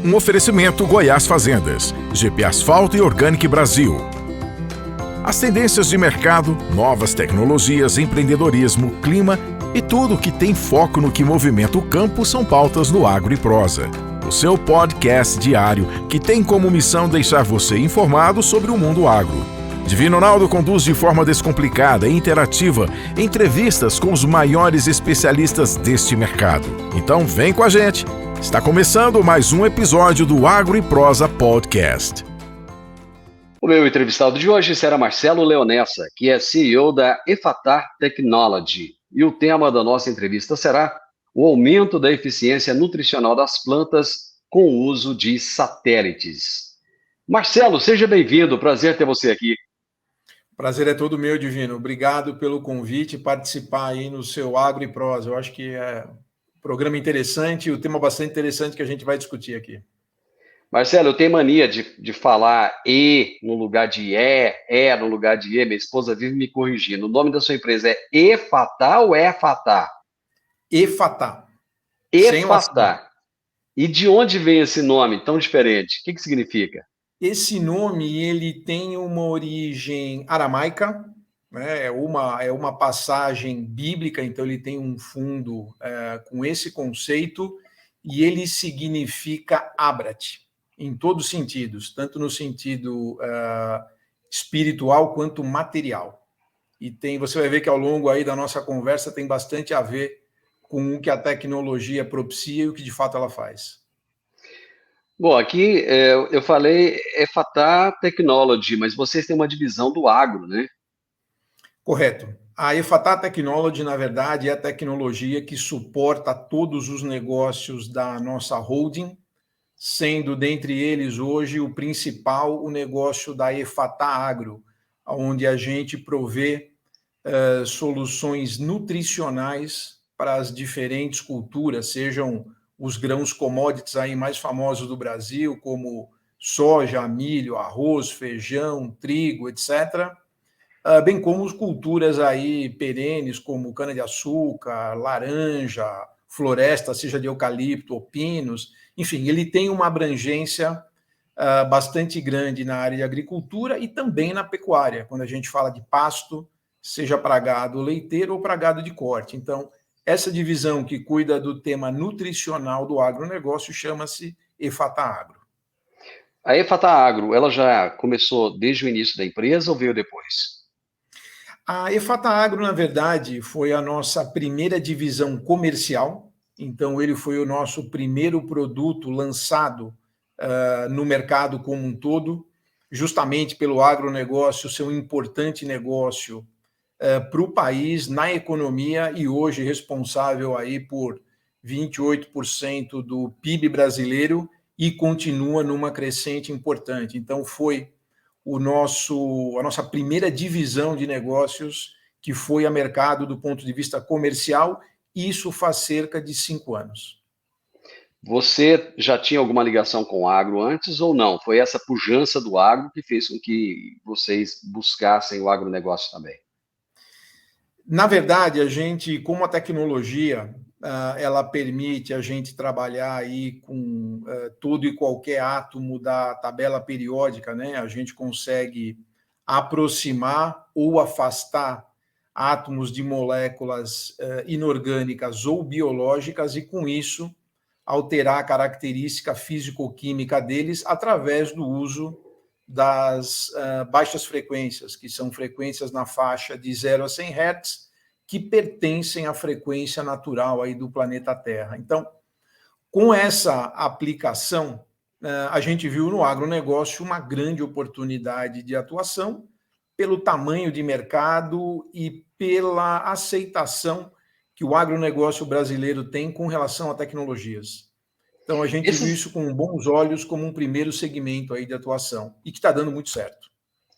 Um oferecimento Goiás Fazendas, GP Asfalto e Organic Brasil. As tendências de mercado, novas tecnologias, empreendedorismo, clima e tudo que tem foco no que movimenta o campo são pautas no Agro e Prosa, o seu podcast diário que tem como missão deixar você informado sobre o mundo agro. Divino Ronaldo conduz de forma descomplicada e interativa entrevistas com os maiores especialistas deste mercado. Então vem com a gente! Está começando mais um episódio do Agro e Prosa Podcast. O meu entrevistado de hoje será Marcelo Leonessa, que é CEO da EFATAR Technology. E o tema da nossa entrevista será o aumento da eficiência nutricional das plantas com o uso de satélites. Marcelo, seja bem-vindo, prazer ter você aqui. Prazer é todo meu, Divino. Obrigado pelo convite, participar aí no seu Agro e Prosa. Eu acho que é um programa interessante e um tema bastante interessante que a gente vai discutir aqui. Marcelo, eu tenho mania de falar E no lugar de E no lugar de E. Minha esposa vive me corrigindo. O nome da sua empresa é EFATAR ou EFATAR? EFATAR. EFATAR. E de onde vem esse nome tão diferente? O que significa? Esse nome ele tem uma origem aramaica, né? É uma passagem bíblica, então ele tem um fundo com esse conceito e ele significa Abrat, em todos os sentidos, tanto no sentido espiritual quanto material. E você vai ver que ao longo aí da nossa conversa tem bastante a ver com o que a tecnologia propicia e o que de fato ela faz. Bom, aqui eu falei EFATAR Technology, mas vocês têm uma divisão do agro, né? Correto. A EFATAR Technology, na verdade, é a tecnologia que suporta todos os negócios da nossa holding, sendo dentre eles hoje o principal o negócio da EFATAR Agro, onde a gente provê soluções nutricionais para as diferentes culturas, sejam os grãos commodities aí mais famosos do Brasil, como soja, milho, arroz, feijão, trigo, etc., bem como culturas aí perenes, como cana-de-açúcar, laranja, floresta, seja de eucalipto ou pinos. Enfim, ele tem uma abrangência bastante grande na área de agricultura e também na pecuária, quando a gente fala de pasto, seja para gado leiteiro ou para gado de corte. Então, essa divisão que cuida do tema nutricional do agronegócio chama-se EFATAR Agro. A EFATAR Agro, ela já começou desde o início da empresa ou veio depois? A EFATAR Agro, na verdade, foi a nossa primeira divisão comercial. Então, ele foi o nosso primeiro produto lançado no mercado como um todo, justamente pelo agronegócio ser um importante negócio para o país, na economia, e hoje responsável aí por 28% do PIB brasileiro e continua numa crescente importante. Então, foi a nossa primeira divisão de negócios que foi a mercado do ponto de vista comercial, isso faz cerca de 5 anos. Você já tinha alguma ligação com o agro antes ou não? Foi essa pujança do agro que fez com que vocês buscassem o agronegócio também? Na verdade, a gente, como a tecnologia, ela permite a gente trabalhar aí com todo e qualquer átomo da tabela periódica, né? A gente consegue aproximar ou afastar átomos de moléculas inorgânicas ou biológicas e, com isso, alterar a característica físico-química deles através do uso das baixas frequências, que são frequências na faixa de 0 a 100 Hz, que pertencem à frequência natural aí do planeta Terra. Então, com essa aplicação, a gente viu no agronegócio uma grande oportunidade de atuação pelo tamanho de mercado e pela aceitação que o agronegócio brasileiro tem com relação a tecnologias. Então, a gente viu isso com bons olhos como um primeiro segmento aí de atuação e que está dando muito certo.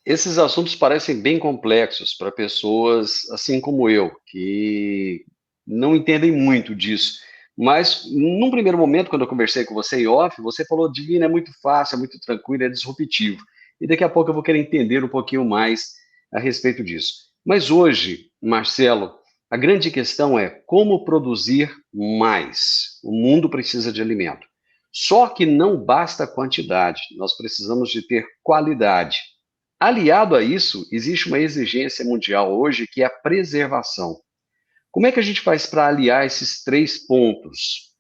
Esses assuntos parecem bem complexos para pessoas assim como eu, que não entendem muito disso. Mas, num primeiro momento, quando eu conversei com você em off, você falou, Divino, é muito fácil, é muito tranquilo, é disruptivo. E daqui a pouco eu vou querer entender um pouquinho mais a respeito disso. Mas hoje, Marcelo, a grande questão é como produzir mais. O mundo precisa de alimento. Só que não basta a quantidade, nós precisamos de ter qualidade. Aliado a isso, existe uma exigência mundial hoje que é a preservação. Como é que a gente faz para aliar esses 3 pontos?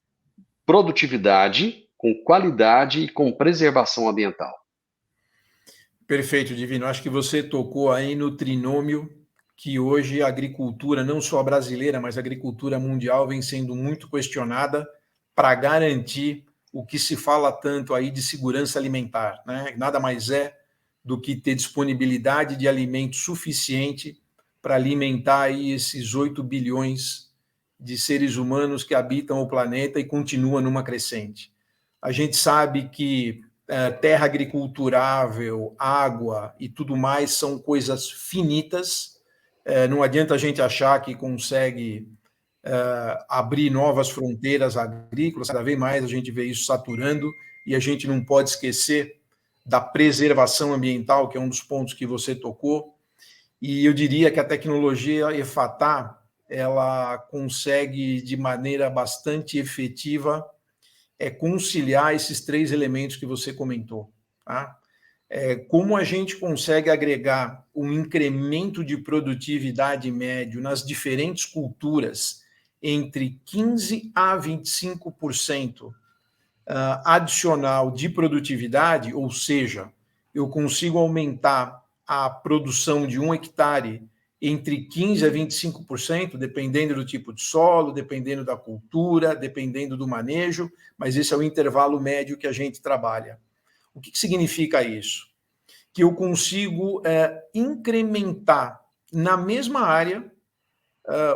Produtividade, com qualidade e com preservação ambiental. Perfeito, Divino. Acho que você tocou aí no trinômio que hoje a agricultura, não só brasileira, mas a agricultura mundial, vem sendo muito questionada para garantir o que se fala tanto aí de segurança alimentar, né? Nada mais é do que ter disponibilidade de alimento suficiente para alimentar aí esses 8 bilhões de seres humanos que habitam o planeta e continua numa crescente. A gente sabe que terra agriculturável, água e tudo mais são coisas finitas. Não adianta a gente achar que consegue abrir novas fronteiras agrícolas, cada vez mais a gente vê isso saturando, e a gente não pode esquecer da preservação ambiental, que é um dos pontos que você tocou, e eu diria que a tecnologia EFATAR, ela consegue, de maneira bastante efetiva, conciliar esses 3 elementos que você comentou. Tá? Como a gente consegue agregar um incremento de produtividade médio nas diferentes culturas entre 15% a 25% adicional de produtividade, ou seja, eu consigo aumentar a produção de 1 hectare entre 15% a 25%, dependendo do tipo de solo, dependendo da cultura, dependendo do manejo, mas esse é o intervalo médio que a gente trabalha. O que significa isso? Que eu consigo incrementar na mesma área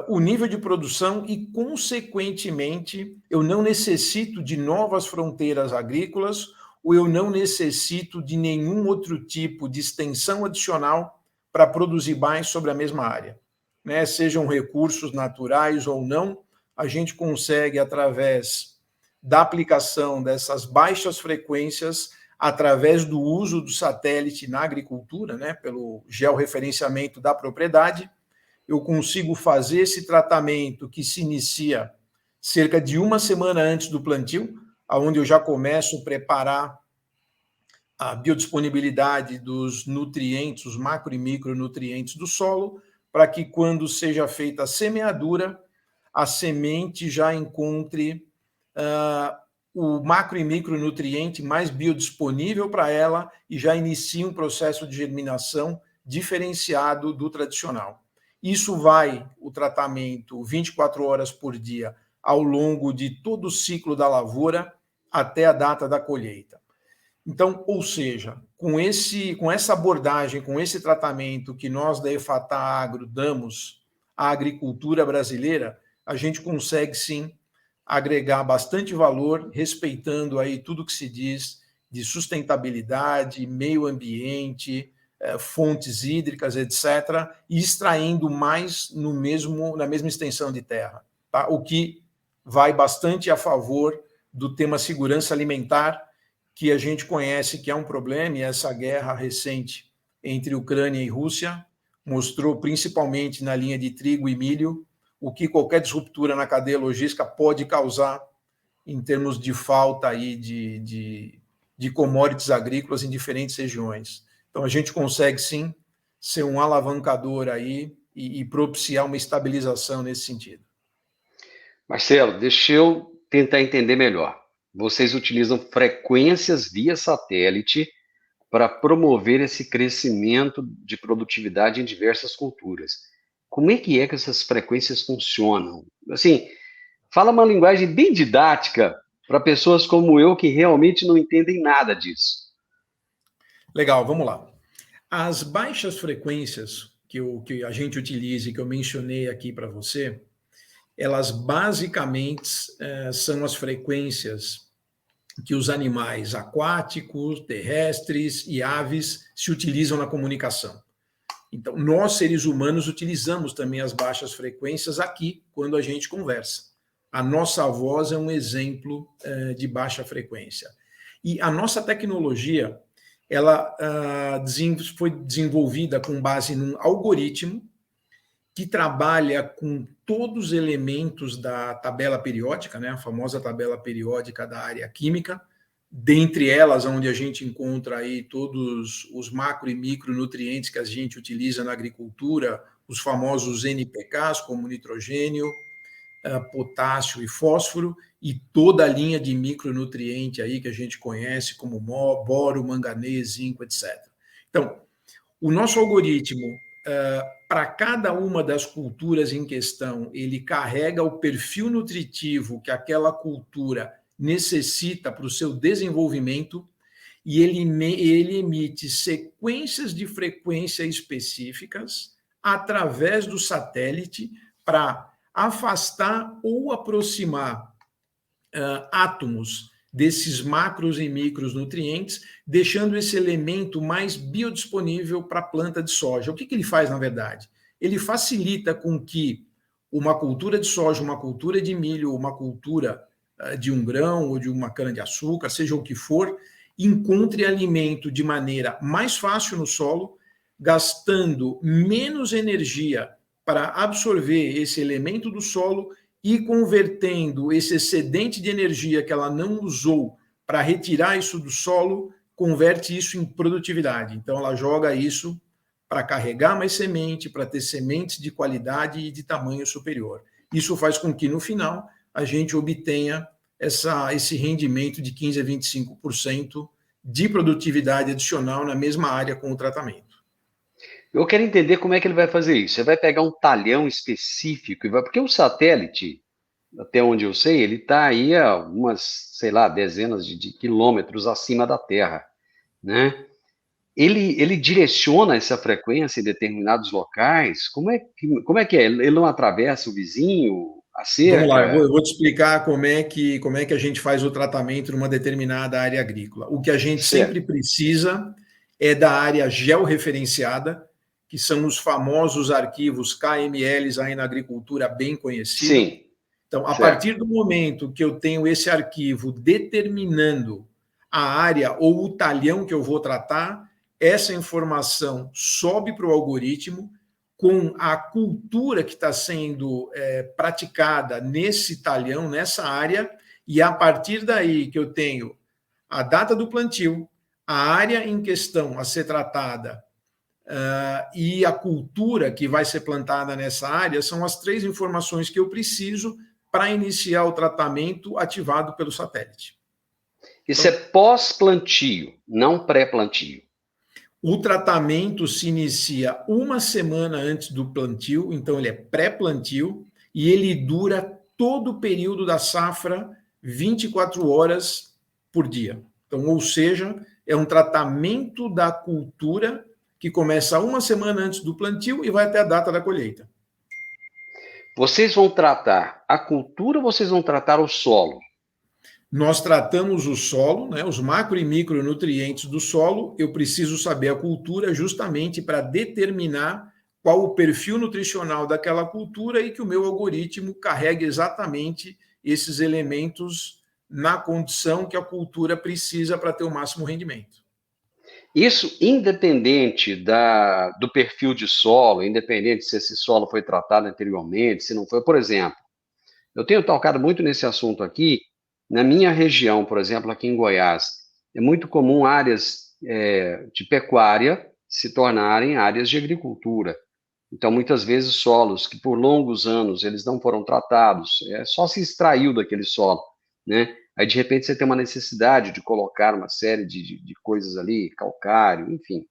o nível de produção e, consequentemente, eu não necessito de novas fronteiras agrícolas ou eu não necessito de nenhum outro tipo de extensão adicional para produzir mais sobre a mesma área. Né? Sejam recursos naturais ou não, a gente consegue, através da aplicação dessas baixas frequências, através do uso do satélite na agricultura, né, pelo georreferenciamento da propriedade, eu consigo fazer esse tratamento que se inicia cerca de 1 semana antes do plantio, onde eu já começo a preparar a biodisponibilidade dos nutrientes, os macro e micronutrientes do solo, para que quando seja feita a semeadura, a semente já encontre o macro e micronutriente mais biodisponível para ela e já inicie um processo de germinação diferenciado do tradicional. Isso vai, o tratamento, 24 horas por dia, ao longo de todo o ciclo da lavoura até a data da colheita. Então, ou seja, com essa abordagem, com esse tratamento que nós da EFATAR Agro damos à agricultura brasileira, a gente consegue, sim, agregar bastante valor, respeitando aí tudo que se diz de sustentabilidade, meio ambiente, fontes hídricas, etc., e extraindo mais na mesma extensão de terra, tá? O que vai bastante a favor do tema segurança alimentar, que a gente conhece que é um problema, e essa guerra recente entre Ucrânia e Rússia mostrou, principalmente na linha de trigo e milho, o que qualquer disruptura na cadeia logística pode causar em termos de falta aí de commodities agrícolas em diferentes regiões. Então, a gente consegue, sim, ser um alavancador aí e propiciar uma estabilização nesse sentido. Marcelo, deixa eu tentar entender melhor. Vocês utilizam frequências via satélite para promover esse crescimento de produtividade em diversas culturas. Como é que essas frequências funcionam? Assim, fala uma linguagem bem didática para pessoas como eu que realmente não entendem nada disso. Legal, vamos lá. As baixas frequências que a gente utiliza e que eu mencionei aqui para você, elas basicamente são as frequências que os animais aquáticos, terrestres e aves se utilizam na comunicação. Então, nós, seres humanos, utilizamos também as baixas frequências aqui, quando a gente conversa. A nossa voz é um exemplo de baixa frequência. E a nossa tecnologia, ela foi desenvolvida com base num algoritmo que trabalha com todos os elementos da tabela periódica, né, a famosa tabela periódica da área química, dentre elas, onde a gente encontra aí todos os macro e micronutrientes que a gente utiliza na agricultura, os famosos NPKs, como nitrogênio, potássio e fósforo, e toda a linha de micronutriente aí que a gente conhece, como boro, manganês, zinco, etc. Então, o nosso algoritmo, para cada uma das culturas em questão, ele carrega o perfil nutritivo que aquela cultura necessita para o seu desenvolvimento e ele emite sequências de frequência específicas através do satélite para afastar ou aproximar átomos desses macros e micros nutrientes, deixando esse elemento mais biodisponível para a planta de soja. O que ele faz, na verdade? Ele facilita com que uma cultura de soja, uma cultura de milho, uma cultura de um grão ou de uma cana-de-açúcar, seja o que for, encontre alimento de maneira mais fácil no solo, gastando menos energia para absorver esse elemento do solo e convertendo esse excedente de energia que ela não usou para retirar isso do solo, converte isso em produtividade. Então, ela joga isso para carregar mais semente, para ter sementes de qualidade e de tamanho superior. Isso faz com que, no final, a gente obtenha esse rendimento de 15% a 25% de produtividade adicional na mesma área com o tratamento. Eu quero entender como é que ele vai fazer isso. Você vai pegar um talhão específico, porque o satélite, até onde eu sei, ele está aí a umas, sei lá, dezenas de quilômetros acima da Terra, né? Ele direciona essa frequência em determinados locais? Como é que é? Ele não atravessa o vizinho, a cerca? Vamos lá, eu vou te explicar como é que a gente faz o tratamento numa determinada área agrícola. O que a gente sempre precisa é da área georreferenciada, que são os famosos arquivos KMLs aí na agricultura bem conhecidos. Sim. Então, a partir do momento que eu tenho esse arquivo determinando a área ou o talhão que eu vou tratar, essa informação sobe para o algoritmo com a cultura que está sendo praticada nesse talhão, nessa área, e a partir daí que eu tenho a data do plantio, a área em questão a ser tratada e a cultura que vai ser plantada nessa área, são as 3 informações que eu preciso para iniciar o tratamento ativado pelo satélite. Isso então, é pós-plantio, não pré-plantio. O tratamento se inicia uma semana antes do plantio, então ele é pré-plantio e ele dura todo o período da safra, 24 horas por dia. Então, ou seja, é um tratamento da cultura que começa uma semana antes do plantio e vai até a data da colheita. Vocês vão tratar a cultura ou vocês vão tratar o solo? Nós tratamos o solo, né, os macro e micronutrientes do solo. Eu preciso saber a cultura justamente para determinar qual o perfil nutricional daquela cultura e que o meu algoritmo carregue exatamente esses elementos na condição que a cultura precisa para ter o máximo rendimento. Isso independente do perfil de solo, independente se esse solo foi tratado anteriormente, se não foi. Por exemplo, eu tenho tocado muito nesse assunto aqui. Na minha região, por exemplo, aqui em Goiás, é muito comum áreas de pecuária se tornarem áreas de agricultura. Então, muitas vezes, solos que por longos anos eles não foram tratados, só se extraiu daquele solo, né? Aí, de repente, você tem uma necessidade de colocar uma série de coisas ali, calcário, enfim.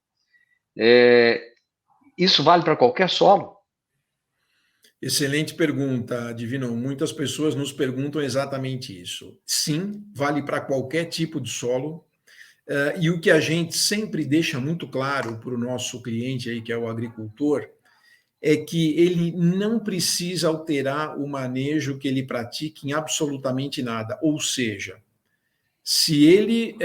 Isso vale para qualquer solo? Excelente pergunta, Divino. Muitas pessoas nos perguntam exatamente isso. Sim, vale para qualquer tipo de solo. E o que a gente sempre deixa muito claro para o nosso cliente aí, que é o agricultor, é que ele não precisa alterar o manejo que ele pratica em absolutamente nada. Ou seja, se ele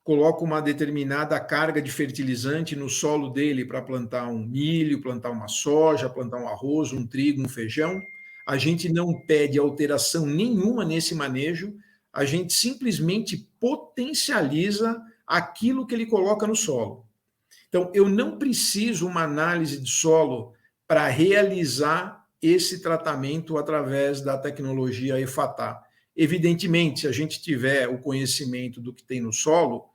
coloca uma determinada carga de fertilizante no solo dele para plantar um milho, plantar uma soja, plantar um arroz, um trigo, um feijão, a gente não pede alteração nenhuma nesse manejo, a gente simplesmente potencializa aquilo que ele coloca no solo. Então, eu não preciso uma análise de solo para realizar esse tratamento através da tecnologia EFATA. Evidentemente, se a gente tiver o conhecimento do que tem no solo,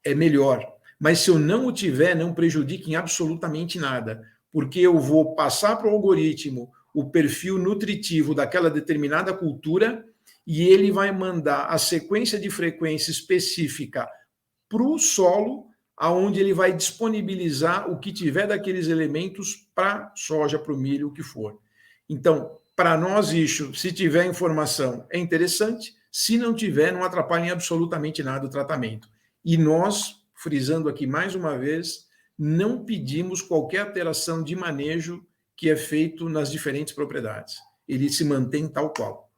é melhor. Mas se eu não o tiver, não prejudique em absolutamente nada, porque eu vou passar para o algoritmo o perfil nutritivo daquela determinada cultura e ele vai mandar a sequência de frequência específica para o solo, aonde ele vai disponibilizar o que tiver daqueles elementos para soja, para o milho, o que for. Então, para nós, isso, se tiver informação, é interessante. Se não tiver, não atrapalha em absolutamente nada o tratamento. E nós, frisando aqui mais uma vez, não pedimos qualquer alteração de manejo que é feito nas diferentes propriedades. Ele se mantém tal qual.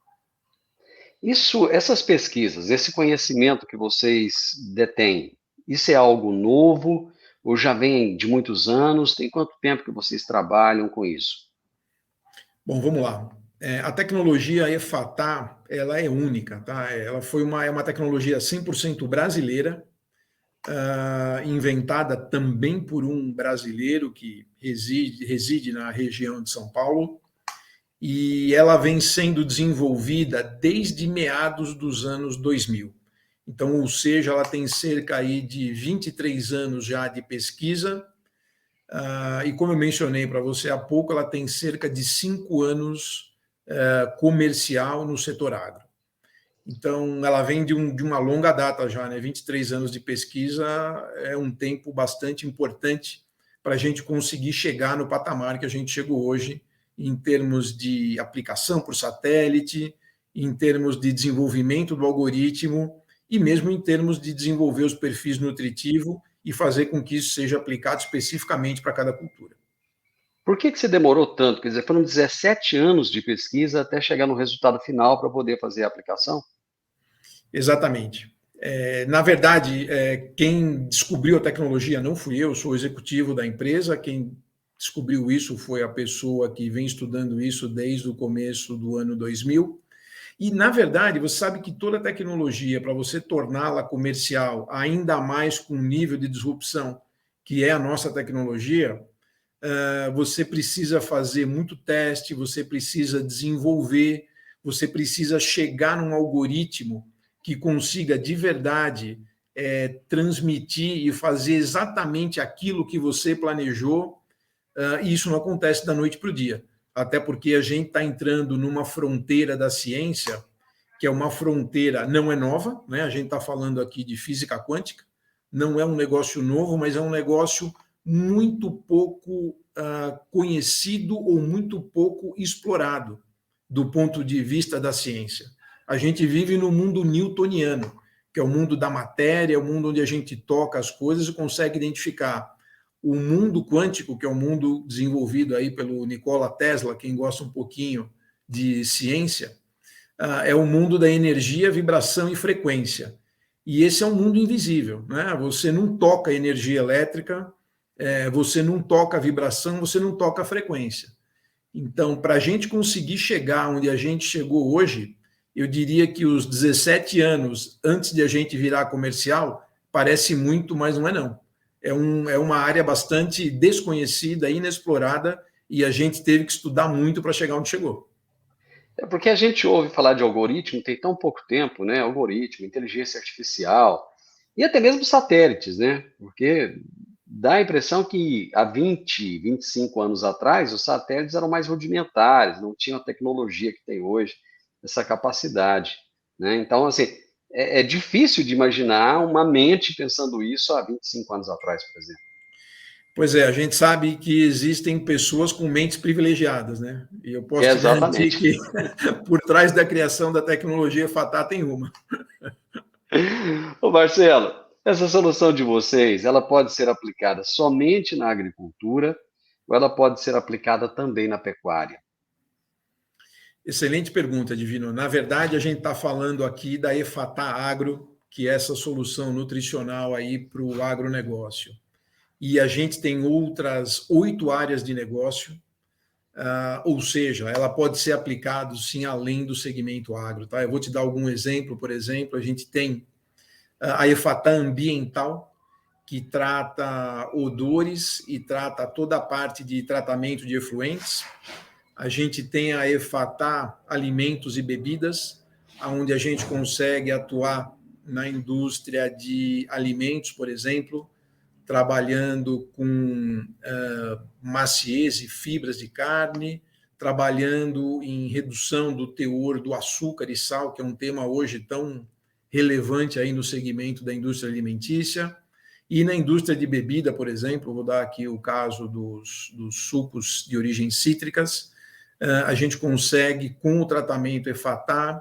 Essas pesquisas, esse conhecimento que vocês detêm, isso é algo novo ou já vem de muitos anos? Tem quanto tempo que vocês trabalham com isso? Bom, vamos lá. A tecnologia EFATA, ela é única, tá? Ela foi uma tecnologia 100% brasileira, inventada também por um brasileiro que reside na região de São Paulo, e ela vem sendo desenvolvida desde meados dos anos 2000. Então, ou seja, ela tem cerca aí de 23 anos já de pesquisa, e como eu mencionei para você há pouco, ela tem cerca de 5 anos comercial no setor agro. Então, ela vem de uma longa data já, né? 23 anos de pesquisa é um tempo bastante importante para a gente conseguir chegar no patamar que a gente chegou hoje, em termos de aplicação por satélite, em termos de desenvolvimento do algoritmo e mesmo em termos de desenvolver os perfis nutritivos e fazer com que isso seja aplicado especificamente para cada cultura. Por que você demorou tanto? Quer dizer, foram 17 anos de pesquisa até chegar no resultado final para poder fazer a aplicação? Exatamente. Na verdade, quem descobriu a tecnologia não fui eu, sou o executivo da empresa. Quem descobriu isso foi a pessoa que vem estudando isso desde o começo do ano 2000. E, na verdade, você sabe que toda tecnologia, para você torná-la comercial, ainda mais com um nível de disrupção que é a nossa tecnologia, você precisa fazer muito teste, você precisa desenvolver, você precisa chegar num algoritmo que consiga de verdade transmitir e fazer exatamente aquilo que você planejou, e isso não acontece da noite para o dia, até porque a gente está entrando numa fronteira da ciência, que é uma fronteira, não é nova, né? A gente está falando aqui de física quântica, não é um negócio novo, mas é um negócio muito pouco conhecido ou muito pouco explorado do ponto de vista da ciência. A gente vive no mundo newtoniano, que é o mundo da matéria, o mundo onde a gente toca as coisas e consegue identificar. O mundo quântico, que é o mundo desenvolvido aí pelo Nikola Tesla, quem gosta um pouquinho de ciência, é o mundo da energia, vibração e frequência. E esse é um mundo invisível, né? Você não toca energia elétrica, você não toca a vibração, você não toca a frequência. Então, para a gente conseguir chegar onde a gente chegou hoje, eu diria que os 17 anos antes de a gente virar comercial parece muito, mas não é não. É uma área bastante desconhecida, inexplorada, e a gente teve que estudar muito para chegar onde chegou. É porque a gente ouve falar de algoritmo tem tão pouco tempo, né? Algoritmo, inteligência artificial e até mesmo satélites, né? Porque dá a impressão que há 20, 25 anos atrás, os satélites eram mais rudimentares, não tinham a tecnologia que tem hoje, essa capacidade, né? Então, assim, é difícil de imaginar uma mente pensando isso há 25 anos atrás, por exemplo. Pois é, a gente sabe que existem pessoas com mentes privilegiadas, né? E eu posso te garantir Exatamente. que por trás da criação da tecnologia FATA tem uma. Ô Marcelo, essa solução de vocês, ela pode ser aplicada somente na agricultura ou ela pode ser aplicada também na pecuária? Excelente pergunta, Divino. Na verdade, a gente está falando aqui da EFATA Agro, que é essa solução nutricional aí para o agronegócio. E a gente tem outras 8 áreas de negócio, ou seja, ela pode ser aplicada sim além do segmento agro. Tá? Eu vou te dar algum exemplo. Por exemplo, a gente tem a EFATA Ambiental, que trata odores e trata toda a parte de tratamento de efluentes. A gente tem a EFATA Alimentos e Bebidas, onde a gente consegue atuar na indústria de alimentos, por exemplo, trabalhando com maciez e fibras de carne, trabalhando em redução do teor do açúcar e sal, que é um tema hoje tão relevante aí no segmento da indústria alimentícia. E na indústria de bebida, por exemplo, vou dar aqui o caso dos sucos de origem cítricas, a gente consegue, com o tratamento EFATA,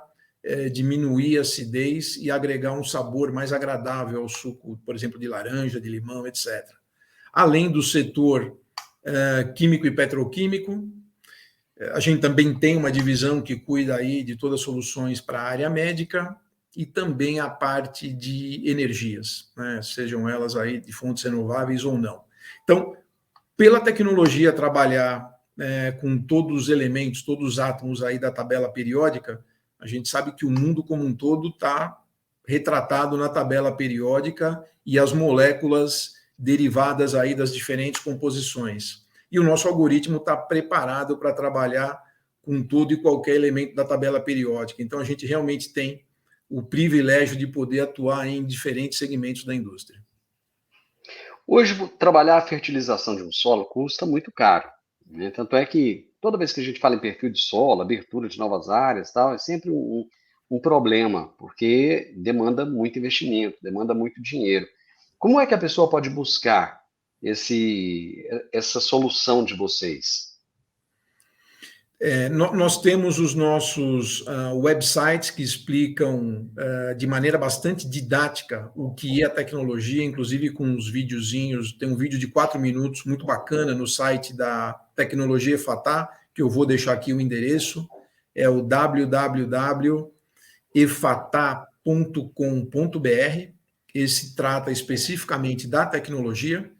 diminuir a acidez e agregar um sabor mais agradável ao suco, por exemplo, de laranja, de limão, etc. Além do setor químico e petroquímico, a gente também tem uma divisão que cuida aí de todas as soluções para a área médica e também a parte de energias, né? Sejam elas aí de fontes renováveis ou não. Então, pela tecnologia trabalhar com todos os elementos, todos os átomos aí da tabela periódica, a gente sabe que o mundo como um todo está retratado na tabela periódica e as moléculas derivadas aí das diferentes composições. E o nosso algoritmo está preparado para trabalhar com todo e qualquer elemento da tabela periódica. Então, a gente realmente tem o privilégio de poder atuar em diferentes segmentos da indústria. Hoje, trabalhar a fertilização de um solo custa muito caro, né? Tanto é que toda vez que a gente fala em perfil de solo, abertura de novas áreas, tal, é sempre um problema, porque demanda muito investimento, demanda muito dinheiro. Como é que a pessoa pode buscar essa solução de vocês? Nós temos os nossos websites que explicam de maneira bastante didática o que é a tecnologia, inclusive com uns videozinhos. Tem um vídeo de 4 minutos muito bacana no site da Tecnologia EFATA, que eu vou deixar aqui o endereço, é o www.efata.com.br. Esse trata especificamente da tecnologia,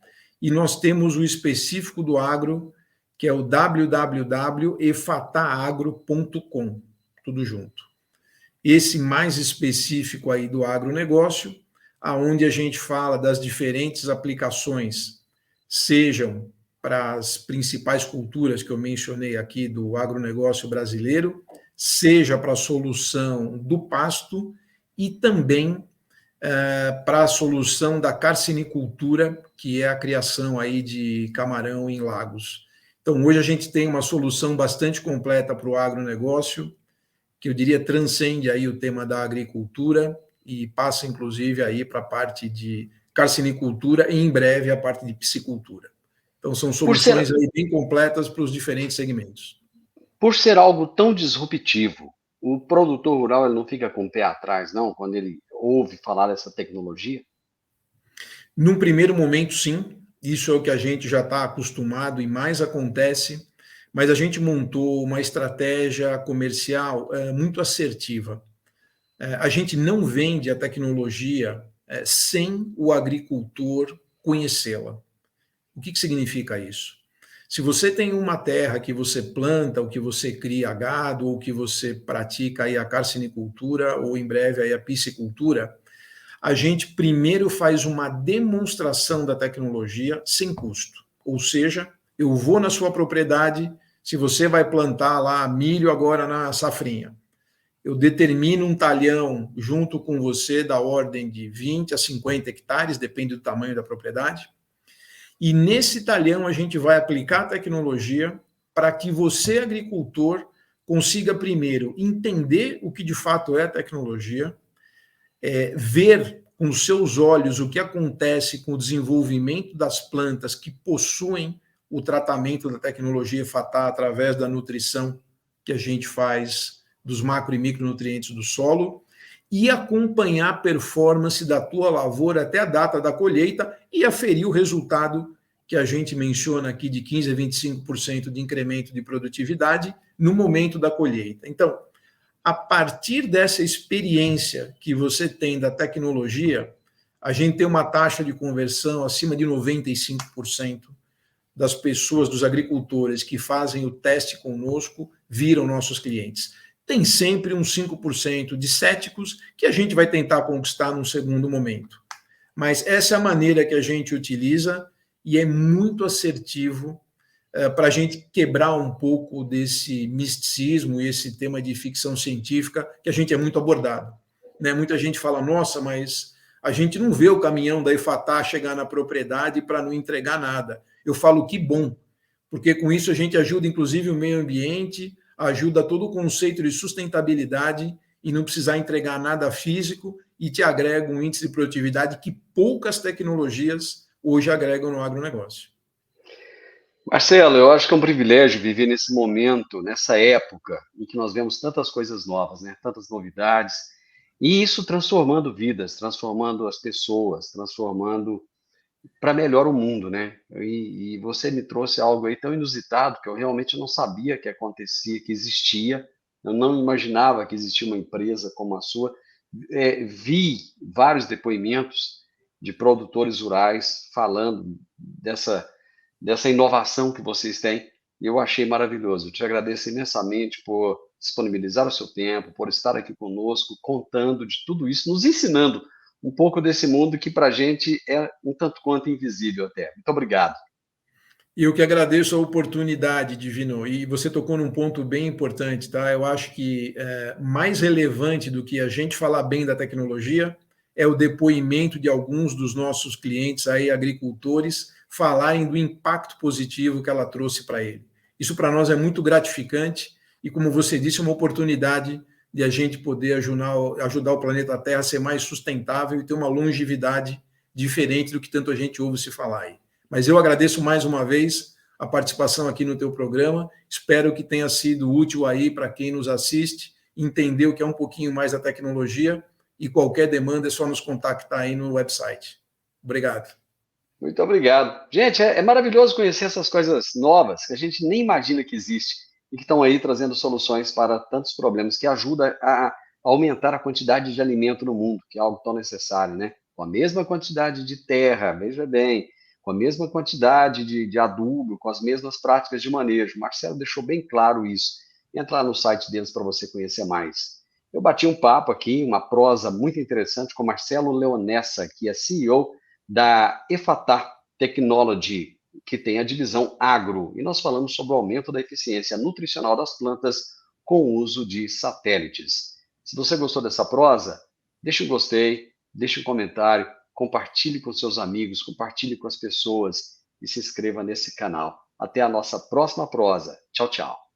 e nós temos o específico do agro, que é o www.efataagro.com, tudo junto. Esse mais específico aí do agronegócio, aonde a gente fala das diferentes aplicações, sejam para as principais culturas que eu mencionei aqui do agronegócio brasileiro, seja para a solução do pasto e também para a solução da carcinicultura, que é a criação aí de camarão em lagos. Então, hoje a gente tem uma solução bastante completa para o agronegócio, que eu diria transcende aí o tema da agricultura e passa, inclusive, aí para a parte de carcinicultura e, em breve, a parte de piscicultura. Então, são soluções aí bem completas para os diferentes segmentos. Por ser algo tão disruptivo, o produtor rural ele não fica com o pé atrás, não, quando ele ouve falar dessa tecnologia? Num primeiro momento, sim. Isso é o que a gente já está acostumado e mais acontece, mas a gente montou uma estratégia comercial muito assertiva. A gente não vende a tecnologia sem o agricultor conhecê-la. O que significa isso? Se você tem uma terra que você planta, ou que você cria gado, ou que você pratica aí a carcinicultura, ou em breve aí a piscicultura, a gente primeiro faz uma demonstração da tecnologia sem custo. Ou seja, eu vou na sua propriedade, se você vai plantar lá milho agora na safrinha, eu determino um talhão junto com você da ordem de 20 a 50 hectares, depende do tamanho da propriedade, e nesse talhão a gente vai aplicar a tecnologia para que você, agricultor, consiga primeiro entender o que de fato é a tecnologia, ver com seus olhos o que acontece com o desenvolvimento das plantas que possuem o tratamento da tecnologia EFATA através da nutrição que a gente faz dos macro e micronutrientes do solo e acompanhar a performance da tua lavoura até a data da colheita e aferir o resultado que a gente menciona aqui de 15% a 25% de incremento de produtividade no momento da colheita. Então, a partir dessa experiência que você tem da tecnologia, a gente tem uma taxa de conversão acima de 95% das pessoas, dos agricultores que fazem o teste conosco, viram nossos clientes. Tem sempre uns 5% de céticos que a gente vai tentar conquistar num segundo momento. Mas essa é a maneira que a gente utiliza e é muito assertivo para a gente quebrar um pouco desse misticismo e esse tema de ficção científica que a gente é muito abordado. Né? Muita gente fala, nossa, mas a gente não vê o caminhão da Ifatá chegar na propriedade para não entregar nada. Eu falo, que bom, porque com isso a gente ajuda, inclusive, o meio ambiente, ajuda todo o conceito de sustentabilidade e não precisar entregar nada físico e te agrega um índice de produtividade que poucas tecnologias hoje agregam no agronegócio. Marcelo, eu acho que é um privilégio viver nesse momento, nessa época, em que nós vemos tantas coisas novas, né? Tantas novidades, e isso transformando vidas, transformando as pessoas, transformando para melhor o mundo, né? E você me trouxe algo aí tão inusitado que eu realmente não sabia que acontecia, que existia. Eu não imaginava que existia uma empresa como a sua. Vi vários depoimentos de produtores rurais falando dessa inovação que vocês têm, e eu achei maravilhoso. Eu te agradeço imensamente por disponibilizar o seu tempo, por estar aqui conosco, contando de tudo isso, nos ensinando um pouco desse mundo que para a gente é um tanto quanto invisível até. Muito obrigado. Eu que agradeço a oportunidade, Divino, e você tocou num ponto bem importante, tá? Eu acho que mais relevante do que a gente falar bem da tecnologia é o depoimento de alguns dos nossos clientes aí, agricultores, falarem do impacto positivo que ela trouxe para ele. Isso para nós é muito gratificante e, como você disse, é uma oportunidade de a gente poder ajudar o planeta Terra a ser mais sustentável e ter uma longevidade diferente do que tanto a gente ouve se falar aí. Mas eu agradeço mais uma vez a participação aqui no teu programa. Espero que tenha sido útil aí para quem nos assiste, entender o que é um pouquinho mais da tecnologia e qualquer demanda é só nos contactar aí no website. Obrigado. Muito obrigado. Gente, é maravilhoso conhecer essas coisas novas que a gente nem imagina que existe e que estão aí trazendo soluções para tantos problemas, que ajuda a aumentar a quantidade de alimento no mundo, que é algo tão necessário, né? Com a mesma quantidade de terra, veja bem, com a mesma quantidade de adubo, com as mesmas práticas de manejo. O Marcelo deixou bem claro isso. Entra lá no site deles para você conhecer mais. Eu bati um papo aqui, uma prosa muito interessante com Marcelo Leonessa, que é CEO da Ifatá Technology, que tem a divisão agro, e nós falamos sobre o aumento da eficiência nutricional das plantas com o uso de satélites. Se você gostou dessa prosa, deixe um gostei, deixe um comentário, compartilhe com seus amigos, compartilhe com as pessoas e se inscreva nesse canal. Até a nossa próxima prosa. Tchau, tchau.